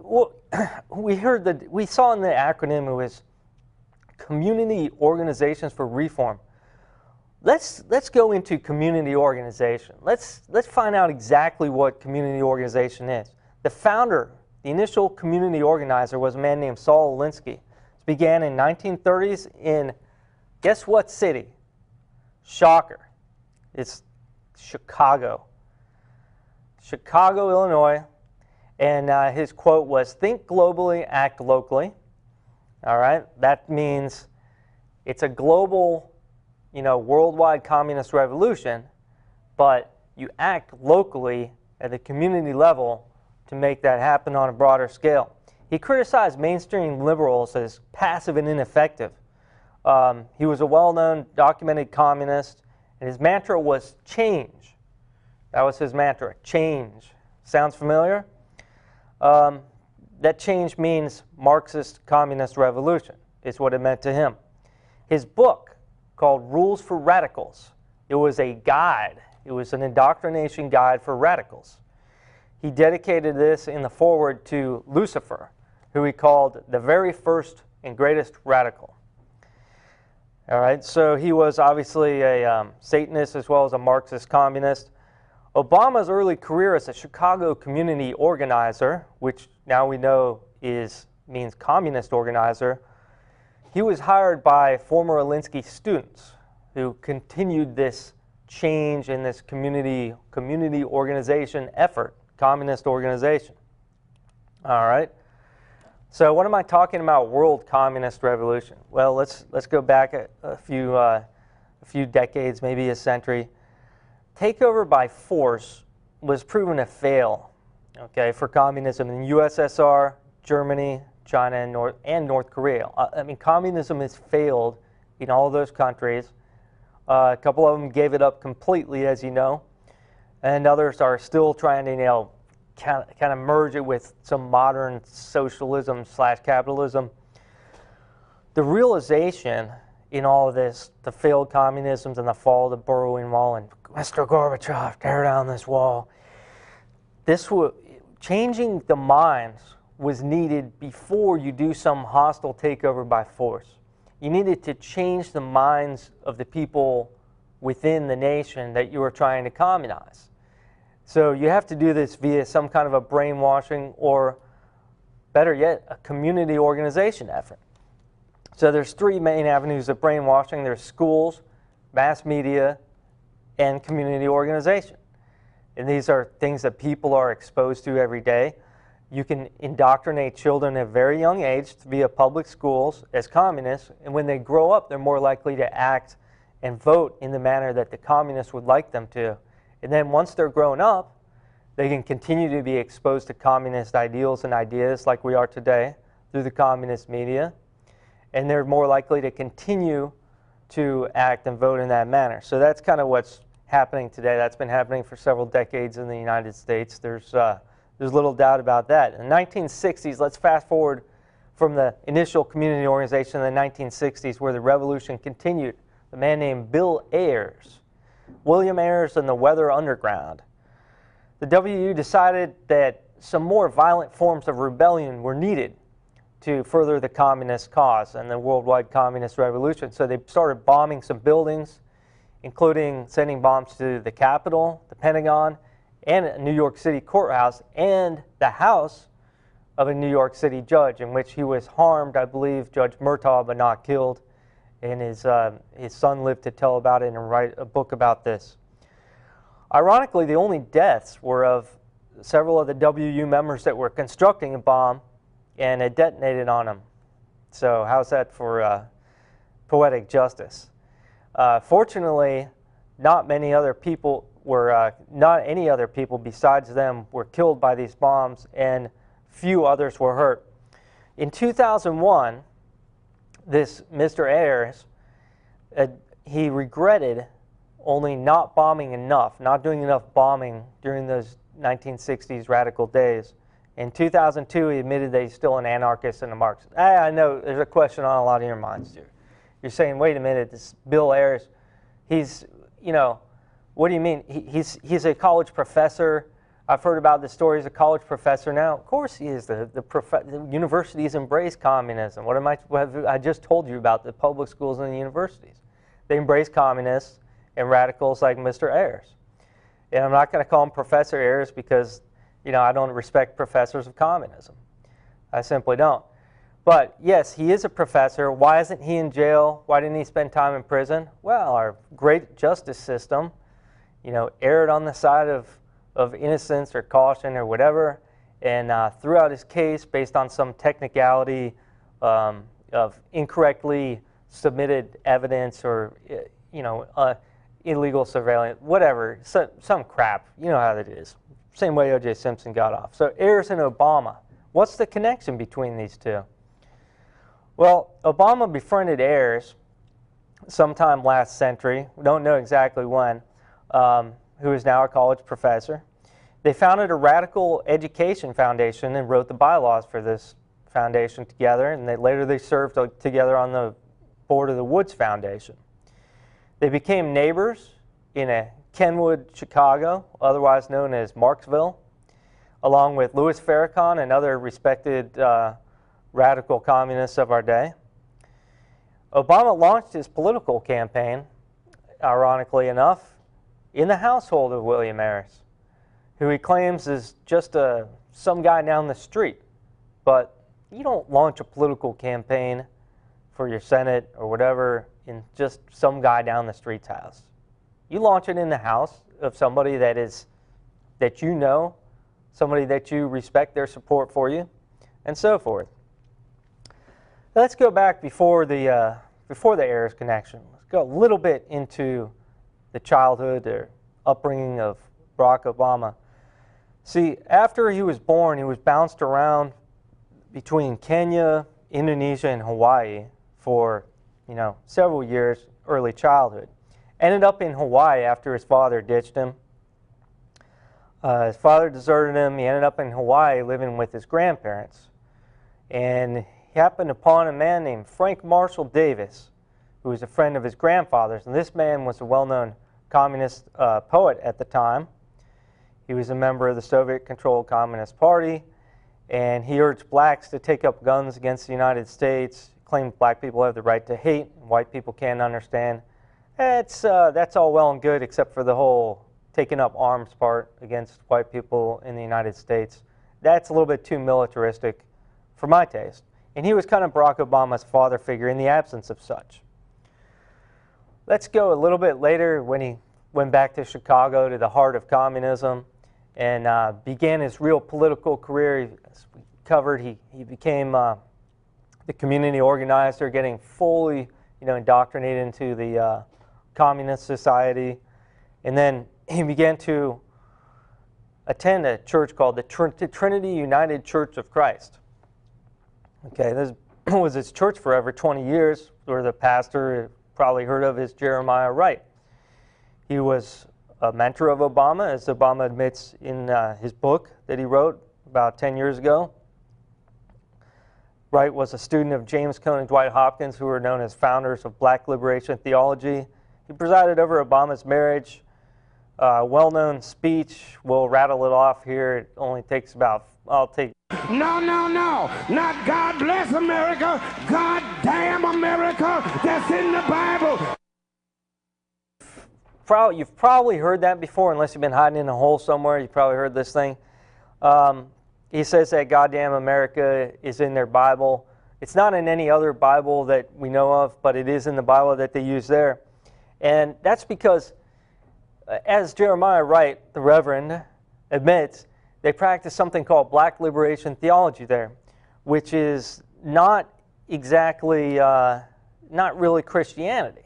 well, we saw in the acronym it was Community Organizations for Reform. Let's go into community organization. Let's find out exactly what community organization is. The founder, the initial community organizer, was a man named Saul Alinsky. It began in 1930s in, guess what city? Shocker. It's Chicago. Chicago, Illinois. And his quote was, "Think globally, act locally." All right? That means it's a global, worldwide communist revolution, but you act locally at the community level to make that happen on a broader scale. He criticized mainstream liberals as passive and ineffective. He was a well-known, documented communist, and his mantra was change. That was his mantra, change. Sounds familiar? That change means Marxist communist revolution, is what it meant to him. His book, called Rules for Radicals, it was a guide. It was an indoctrination guide for radicals. He dedicated this in the foreword to Lucifer, who he called the very first and greatest radical. All right, so he was obviously a Satanist as well as a Marxist communist. Obama's early career as a Chicago community organizer, which now we know means communist organizer, he was hired by former Alinsky students who continued this change in this community organization effort, communist organization. All right. So what am I talking about? World Communist Revolution. Well, let's go back a few decades, maybe a century. Takeover by force was proven to fail, okay, for communism in the USSR, Germany, China, and North Korea. I mean, communism has failed in all of those countries. A couple of them gave it up completely, as you know, and others are still trying to, kind of merge it with some modern socialism / capitalism. The realization in all of this, the failed communisms and the fall of the Berlin Wall, and Mr. Gorbachev, tear down this wall. Changing the minds was needed before you do some hostile takeover by force. You needed to change the minds of the people within the nation that you were trying to communize. So you have to do this via some kind of a brainwashing, or better yet, a community organization effort. So there's three main avenues of brainwashing. There's schools, mass media, and community organization. And these are things that people are exposed to every day. You can indoctrinate children at a very young age via public schools as communists, and when they grow up, they're more likely to act and vote in the manner that the communists would like them to. And then once they're grown up, they can continue to be exposed to communist ideals and ideas like we are today through the communist media, and they're more likely to continue to act and vote in that manner. So that's kind of what's happening today. That's been happening for several decades in the United States. There's little doubt about that. In the 1960s, let's fast forward from the initial community organization in the 1960s where the revolution continued. A man named Bill Ayers, William Ayers and the Weather Underground. The WU decided that some more violent forms of rebellion were needed to further the communist cause and the worldwide communist revolution. So they started bombing some buildings, including sending bombs to the Capitol, the Pentagon, and a New York City courthouse, and the house of a New York City judge, in which he was harmed, I believe, Judge Murtaugh, but not killed. And his son lived to tell about it and write a book about this. Ironically, the only deaths were of several of the WU members that were constructing a bomb, and it detonated on them. So how's that for poetic justice? Fortunately, not any other people besides them were killed by these bombs, and few others were hurt. In 2001, this Mr. Ayers, he regretted only not bombing enough, not doing enough bombing during those 1960s radical days. In 2002, he admitted that he's still an anarchist and a Marxist. I know there's a question on a lot of your minds here. You're saying, wait a minute, this Bill Ayers, he's, what do you mean? He's a college professor. I've heard about the story as a college professor now. Of course he is. The universities embrace communism. What I just told you about the public schools and the universities. They embrace communists and radicals like Mr. Ayers. And I'm not going to call him Professor Ayers because, you know, I don't respect professors of communism. I simply don't. But yes, he is a professor. Why isn't he in jail? Why didn't he spend time in prison? Well, our great justice system, you know, erred on the side of innocence or caution or whatever, and threw out his case based on some technicality of incorrectly submitted evidence or, you know, illegal surveillance, whatever, some crap. You know how that is. Same way O.J. Simpson got off. So Ayers and Obama, what's the connection between these two? Well, Obama befriended Ayers sometime last century. We don't know exactly when, who is now a college professor. They founded a radical education foundation and wrote the bylaws for this foundation together, and later they served together on the board of the Woods Foundation. They became neighbors in Kenwood, Chicago, otherwise known as Marksville, along with Louis Farrakhan and other respected radical communists of our day. Obama launched his political campaign, ironically enough, in the household of William Ayers, who he claims is just some guy down the street. But you don't launch a political campaign for your Senate or whatever in just some guy down the street's house. You launch it in the house of somebody that you know, somebody that you respect their support for you, and so forth. Let's go back before the Ayers connection. Let's go a little bit into the childhood or upbringing of Barack Obama. See, after he was born, he was bounced around between Kenya, Indonesia, and Hawaii for, you know, several years, early childhood. Ended up in Hawaii after his father ditched him. His father deserted him. He ended up in Hawaii living with his grandparents. And he happened upon a man named Frank Marshall Davis, who was a friend of his grandfather's. And this man was a well-known communist poet at the time. He was a member of the Soviet-controlled Communist Party, and he urged blacks to take up guns against the United States, claimed black people have the right to hate, and white people can't understand. That's all well and good, except for the whole taking up arms part against white people in the United States. That's a little bit too militaristic for my taste. And he was kind of Barack Obama's father figure in the absence of such. Let's go a little bit later when he went back to Chicago, to the heart of communism, and began his real political career. As we covered, he became the community organizer, getting fully, you know, indoctrinated into the communist society. And then he began to attend a church called the Trinity United Church of Christ. Okay, this was his church for over 20 years, where the pastor you probably heard of is Jeremiah Wright. He was a mentor of Obama, as Obama admits in his book that he wrote about 10 years ago. Wright was a student of James Cone and Dwight Hopkins, who were known as founders of Black liberation theology. He presided over Obama's marriage. Well-known speech. We'll rattle it off here. It only takes about, No, not God bless America, God damn America, that's in the Bible. You've probably heard that before, unless you've been hiding in a hole somewhere. You've probably heard this thing. He says that goddamn America is in their Bible. It's not in any other Bible that we know of, but it is in the Bible that they use there. And that's because, as Jeremiah Wright, the Reverend, admits, they practice something called Black liberation theology there, which is not exactly, not really Christianity.